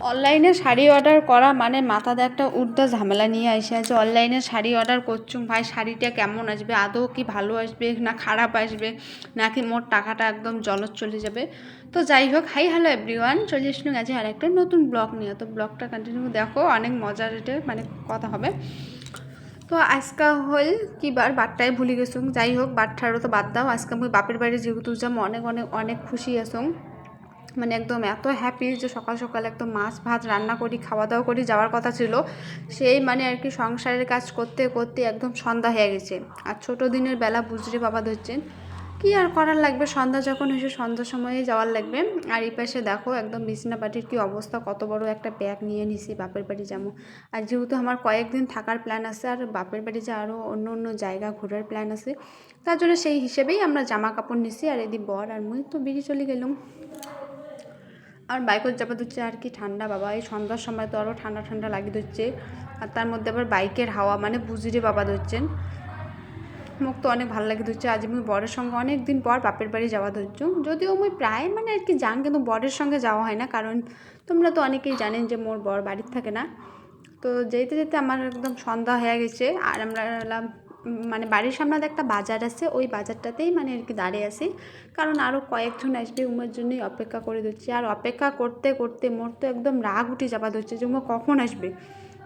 অনলাইনে শাড়ি অর্ডার করা মানে মাথাতে একটা ঊর্ধ্ব ঝামেলা নিয়ে এসে আছে। অনলাইনে শাড়ি অর্ডার করছুম, ভাই শাড়িটা কেমন আসবে, আদৌ কি ভালো আসবে না খারাপ আসবে, নাকি মোর টাকাটা একদম জলত চলে যাবে। তো যাই হোক, হাই হ্যালো এভরিওয়ান, চলে আসলাম আজ আর একটা নতুন ব্লগ নিয়ে। তো ব্লগটা কন্টিনিউ দেখো, অনেক মজার এটা মানে কথা হবে। তো আজকা হল কি বারটায় ভুলে গেছুম। যাই হোক, বারটারও তো বাদ দাও, আজকে আমি বাপের বাড়ি যেহেতু যাম, অনেক অনেক অনেক খুশি আসুম। মানে একদম এত হ্যাপি যে সকাল সকাল একদম মাছ ভাত রান্না করি, খাওয়া দাওয়া করি যাওয়ার কথা ছিল। সেই মানে আর কি সংসারের কাজ করতে করতে একদম সন্ধ্যা হয়ে গেছে। আর ছোটো দিনের বেলা বুঝরে বাবা ধরছেন, কি আর করার লাগবে, সন্ধ্যা যখন হয়েছে সন্ধ্যার সময়ে যাওয়ার লাগবে। আর এই পাশে দেখো একদম বিছনা পাটির কি অবস্থা, কত বড় একটা ব্যাগ নিয়ে নিছি বাপের বাড়ি যাবো। আর যেহেতু আমার কয়েকদিন থাকার প্ল্যান আছে, আর বাপের বাড়ি যে আরও অন্য অন্য জায়গা ঘোরার প্ল্যান আছে, তার জন্য সেই হিসেবেই আমরা জামা কাপড় নিছি। আর এদি বর আর মুই তো বেরিয়ে চলে গেলাম। আর বাইকত যাবা দিচ্ছে আর কি ঠান্ডা বাবা, এই সন্ধ্যার সময় তো আরও ঠান্ডা ঠান্ডা লাগিয়ে দিচ্ছে। আর তার মধ্যে আবার বাইকের হাওয়া মানে বুঝিরে বাবা ধরছেন, মোক তো অনেক ভালো লাগে দিচ্ছে। আজ আমি বরের সঙ্গে অনেক দিন পর বাপের বাড়ি যাওয়া ধরছ, যদিও মুই প্রায় মানে আর কি যান, কিন্তু বরের সঙ্গে যাওয়া হয় না, কারণ তোমরা তো অনেকেই জানেন যে মোর বর বাড়ির থাকে না। তো যেতে যেতে আমার একদম সন্ধ্যা হয়ে গেছে। আর আমরা মানে বাড়ির সামনে একটা বাজার আছে, ওই বাজারটাতেই মানে আর কি দাঁড়িয়ে আছি, কারণ আরও কয়েকজন আসবে উমের জন্যই অপেক্ষা করে দিচ্ছি। আর অপেক্ষা করতে করতে মোর তো একদম রাগ উঠে যাবা ধরছে যে উমা কখন আসবে।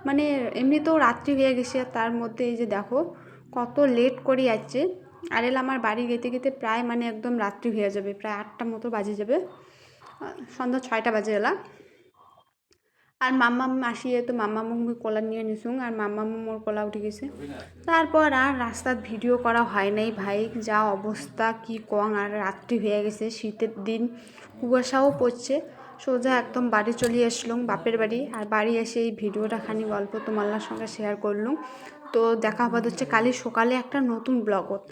মানে এমনিতেও রাত্রি হয়ে গেছে, আর তার মধ্যে এই যে দেখো কত লেট করে যাচ্ছে। আর এলা আমার বাড়ি যেতে যেতে প্রায় মানে একদম রাত্রি হয়ে যাবে, প্রায় 8টা মতো বাজে যাবে, সন্ধ্যা 6টা বাজে এলা। আর মাম্মাম আসিয়ে তো মাম্মামু কোলা নিয়ে নিসুং, আর মাম্মামু মোর কোলা উঠে গেছে। তারপর আর রাস্তার ভিডিও করা হয় নাই ভাই, যা অবস্থা কি কং। আর রাত্রি হয়ে গেছে, শীতের দিন, কুয়াশাও পড়ছে। সোজা একদম বাড়ি চলে আসলাম বাপের বাড়ি। আর বাড়ি এসে এই ভিডিওটা খানি গল্প তোমার সঙ্গে শেয়ার করলাম। তো দেখা হবে হচ্ছে কালি সকালে একটা নতুন ব্লগত।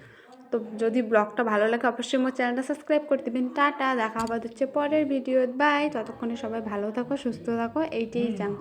তো যদি ব্লগটা ভালো লাগে অবশ্যই আমার চ্যানেলটা সাবস্ক্রাইব করে দেবেন। টাটা, দেখা হবে হচ্ছে পরের ভিডিও। বাই, ততক্ষণে সবাই ভালো থাকো, সুস্থ থাকো, এইটাই চান।